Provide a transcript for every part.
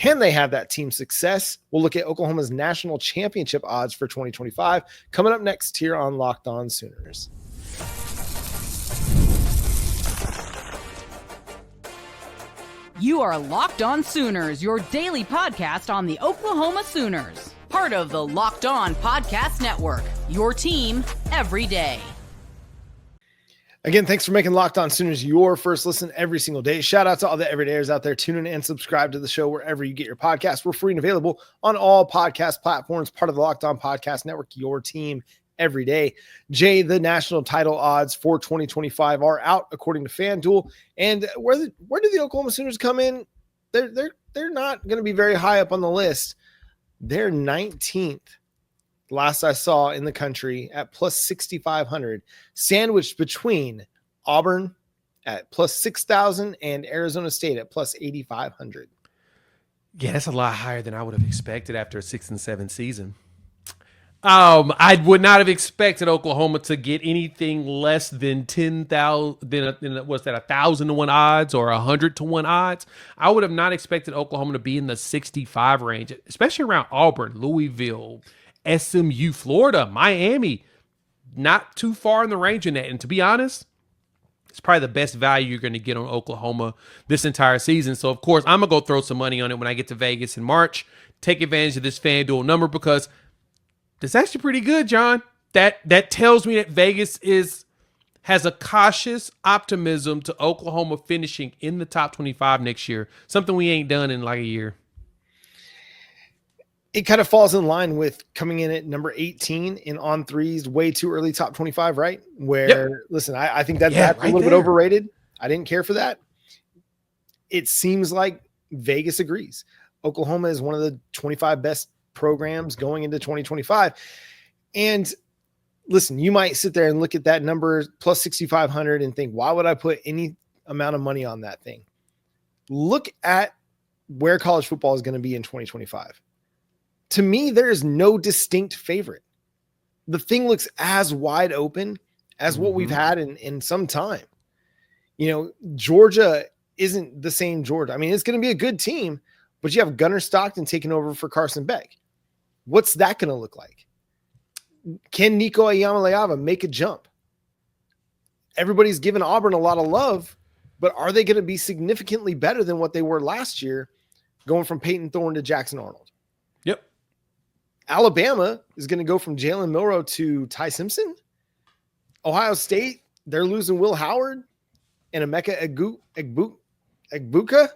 Can they have that team success? We'll look at Oklahoma's national championship odds for 2025 coming up next here on Locked On Sooners. You are Locked On Sooners, your daily podcast on the Oklahoma Sooners. Part of the Locked On Podcast Network, your team every day. Again, thanks for making Locked On Sooners your first listen every single day. Shout out to all the everydayers out there. Tune in and subscribe to the show wherever you get your podcasts. We're free and available on all podcast platforms, part of the Locked On Podcast Network, your team every day. Jay, the national title odds for 2025 are out according to FanDuel. And where do the Oklahoma Sooners come in? They're not going to be very high up on the list. They're 19th. Last I saw in the country at plus 6,500, sandwiched between Auburn at plus 6,000 and Arizona State at plus 8,500. Yeah, that's a lot higher than I would have expected after a 6-7 season. I would not have expected Oklahoma to get anything less than 10,000. What's that? 1,000 to 1 odds or 100 to 1 odds. I would have not expected Oklahoma to be in the 65 range, especially around Auburn, Louisville, SMU, Florida, Miami, not too far in the range in that. And to be honest, it's probably the best value you're going to get on Oklahoma this entire season. So, of course, I'm going to go throw some money on it when I get to Vegas in March. Take advantage of this FanDuel number because that's actually pretty good, John. That tells me that Vegas has a cautious optimism to Oklahoma finishing in the top 25 next year, something we ain't done in like a year. It kind of falls in line with coming in at number 18 in on threes, way too early top 25, right? Where, Listen, I think that's right a little bit overrated. I didn't care for that. It seems like Vegas agrees. Oklahoma is one of the 25 best programs going into 2025. And listen, you might sit there and look at that number plus 6,500 and think, why would I put any amount of money on that thing? Look at where college football is going to be in 2025. To me, there is no distinct favorite. The thing looks as wide open as what we've had in some time. You know, Georgia isn't the same Georgia. I mean, it's going to be a good team, but you have Gunnar Stockton taking over for Carson Beck. What's that going to look like? Can Nico Iamaleava make a jump? Everybody's given Auburn a lot of love, but are they going to be significantly better than what they were last year going from Peyton Thorne to Jackson Arnold? Yep. Alabama is going to go from Jalen Milroe to Ty Simpson. Ohio State, they're losing Will Howard and Emeka Egbuka.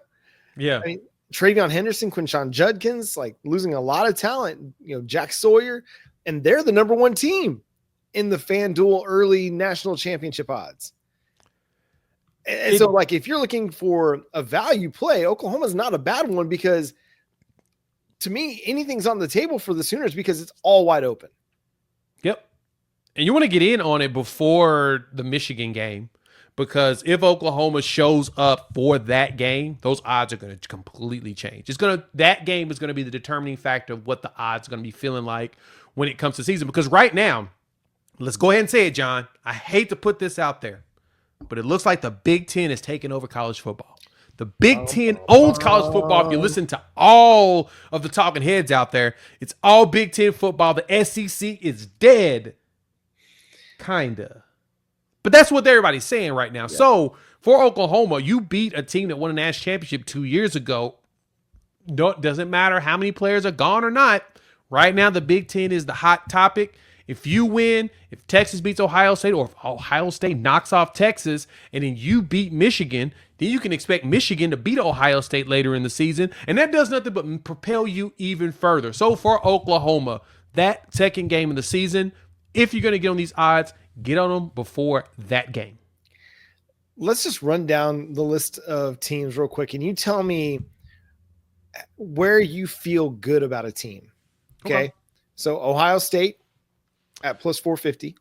Yeah. I mean, Travion Henderson, Quinshon Judkins, like losing a lot of talent, you know, Jack Sawyer, and they're the number one team in the FanDuel early national championship odds. And so, like, if you're looking for a value play, Oklahoma's not a bad one because to me, anything's on the table for the Sooners because it's all wide open. Yep. And you want to get in on it before the Michigan game because if Oklahoma shows up for that game, those odds are going to completely change. That game is going to be the determining factor of what the odds are going to be feeling like when it comes to season. Because right now, let's go ahead and say it, John. I hate to put this out there, but it looks like the Big Ten is taking over college football. The Big Ten owns college football. If you listen to all of the talking heads out there, it's all Big Ten football. The SEC is dead. Kinda. But that's what everybody's saying right now. Yeah. So for Oklahoma, you beat a team that won a national championship 2 years ago. Doesn't matter how many players are gone or not. Right now, the Big Ten is the hot topic. If you win, if Texas beats Ohio State or if Ohio State knocks off Texas and then you beat Michigan, then you can expect Michigan to beat Ohio State later in the season. And that does nothing but propel you even further. So for Oklahoma, that second game of the season, if you're going to get on these odds, get on them before that game. Let's just run down the list of teams real quick. And you tell me where you feel good about a team. Okay. So Ohio State at plus 450.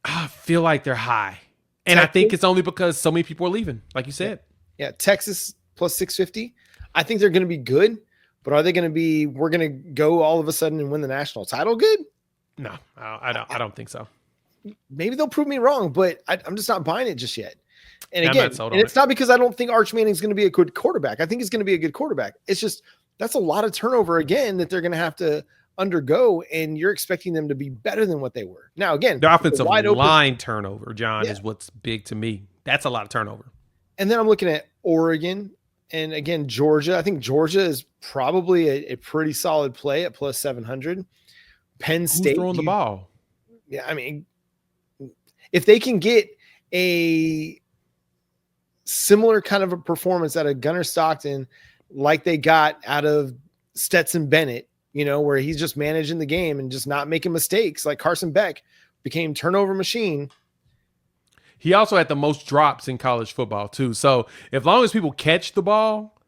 I feel like they're high. And Texas, I think it's only because so many people are leaving, like you said. Yeah. Texas plus 650. I think they're going to be good, but are they going to be, we're going to go all of a sudden and win the national title good? No, I don't think so. Maybe they'll prove me wrong, but I'm just not buying it just yet. And again, and it's not because I don't think Arch Manning's going to be a good quarterback. I think he's going to be a good quarterback. It's just That's a lot of turnover again that they're going to have to undergo, and you're expecting them to be better than what they were. Now, again, the offensive line turnover, John, is what's big to me. That's a lot of turnover. And then I'm looking at Oregon and again, Georgia. I think Georgia is probably a pretty solid play at plus 700. Penn State. Who's throwing the ball? Yeah. I mean, if they can get a similar kind of a performance out of Gunnar Stockton, like they got out of Stetson Bennett, where he's just managing the game and just not making mistakes, like Carson Beck became turnover machine. He also had the most drops in college football too. So as long as people catch the ball,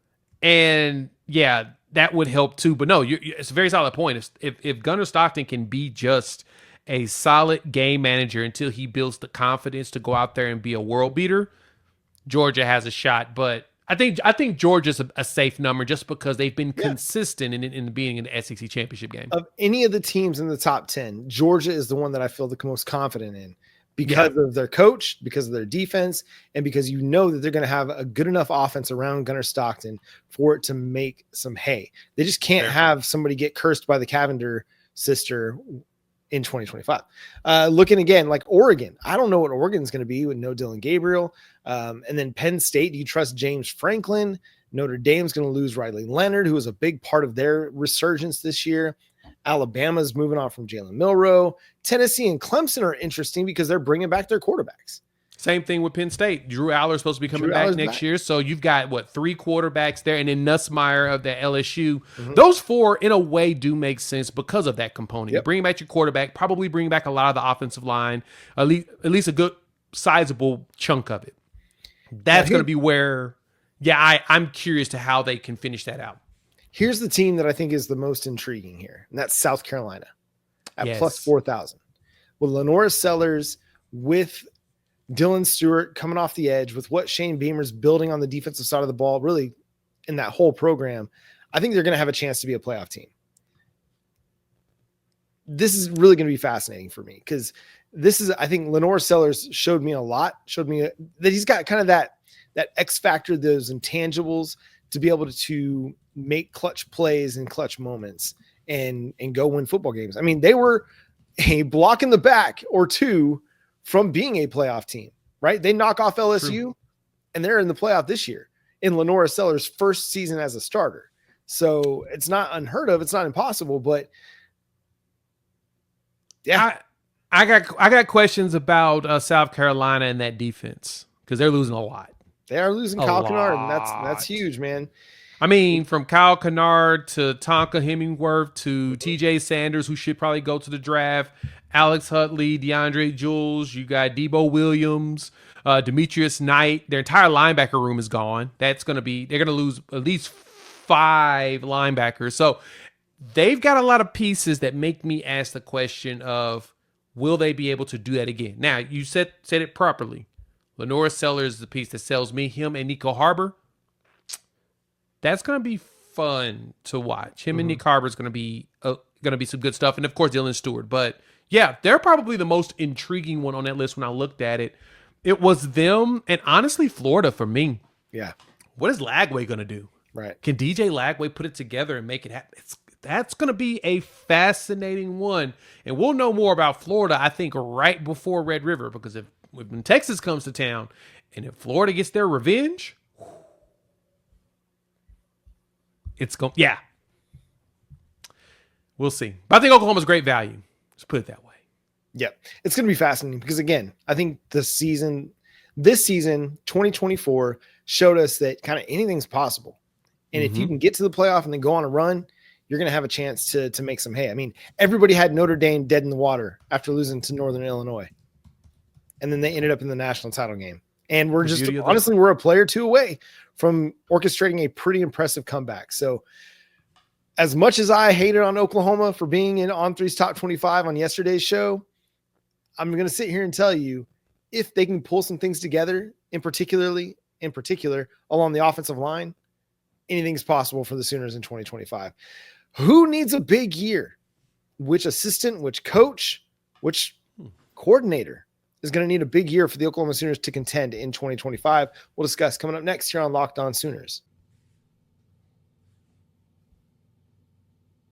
and that would help too. But no, it's a very solid point. If Gunnar Stockton can be just a solid game manager until he builds the confidence to go out there and be a world beater, Georgia has a shot. But I think Georgia's a safe number just because they've been consistent in being in the SEC championship game. Of any of the teams in the top 10, Georgia is the one that I feel the most confident in because of their coach, because of their defense, and because that they're going to have a good enough offense around Gunnar Stockton for it to make some hay. They just can't have somebody get cursed by the Cavender sister in 2025. Looking again, like Oregon, I don't know what Oregon's going to be with no Dylan Gabriel. And then Penn State, do you trust James Franklin? Notre Dame's going to lose Riley Leonard, who was a big part of their resurgence this year. Alabama's moving on from Jalen Milroe. Tennessee and Clemson are interesting because they're bringing back their quarterbacks. Same thing with Penn State. Drew Aller is supposed to be coming back next year. So you've got, 3 quarterbacks there, and then Nussmeier of the LSU. Mm-hmm. Those 4, in a way, do make sense because of that component. Yep. Bring back your quarterback, probably bring back a lot of the offensive line, at least a good, sizable chunk of it. That's going to be where, I'm curious to how they can finish that out. Here's the team that I think is the most intriguing here, and that's South Carolina at plus 4,000. With Lenora Sellers, with Dylan Stewart coming off the edge, with what Shane Beamer's building on the defensive side of the ball, really in that whole program, I think they're going to have a chance to be a playoff team. This is really going to be fascinating for me because I think Lenora Sellers showed me that he's got kind of that X factor, those intangibles to be able to make clutch plays and clutch moments and go win football games. I mean, they were a block in the back or two from being a playoff team, right? They knock off LSU and they're in the playoff this year in Lenora Sellers' first season as a starter. So it's not unheard of. It's not impossible, but I got questions about South Carolina and that defense because they're losing a lot. They are losing Kyle Kennard, and that's huge, man. I mean, from Kyle Kennard to Tonka Hemingworth to TJ Sanders, who should probably go to the draft, Alex Hutley, DeAndre Jules, you got Debo Williams, Demetrius Knight. Their entire linebacker room is gone. They're going to lose at least 5 linebackers. So they've got a lot of pieces that make me ask the question of, will they be able to do that again? Now, you said it properly. Lenora Sellers is the piece that sells me. Him and Nico Harbor. That's going to be fun to watch. Him and Nick Harbor is going to be some good stuff. And, of course, Dylan Stewart. But, they're probably the most intriguing one on that list when I looked at it. It was them and, honestly, Florida for me. Yeah. What is Lagway going to do? Right. Can DJ Lagway put it together and make it happen? That's going to be a fascinating one. And we'll know more about Florida, I think, right before Red River. Because when Texas comes to town and if Florida gets their revenge, it's going, we'll see. But I think Oklahoma's great value. Let's put it that way. Yeah, it's going to be fascinating because, again, I think this season, 2024, showed us that kind of anything's possible. And if you can get to the playoff and then go on a run, you're going to have a chance to make some hay. I mean, everybody had Notre Dame dead in the water after losing to Northern Illinois. And then they ended up in the national title game. And we're we're a player 2 away from orchestrating a pretty impressive comeback. So as much as I hated on Oklahoma for being in On3's top 25 on yesterday's show, I'm going to sit here and tell you, if they can pull some things together, in particular along the offensive line, anything's possible for the Sooners in 2025. Who needs a big year? Which assistant, which coach, which coordinator is going to need a big year for the Oklahoma Sooners to contend in 2025? We'll discuss coming up next here on Locked On Sooners.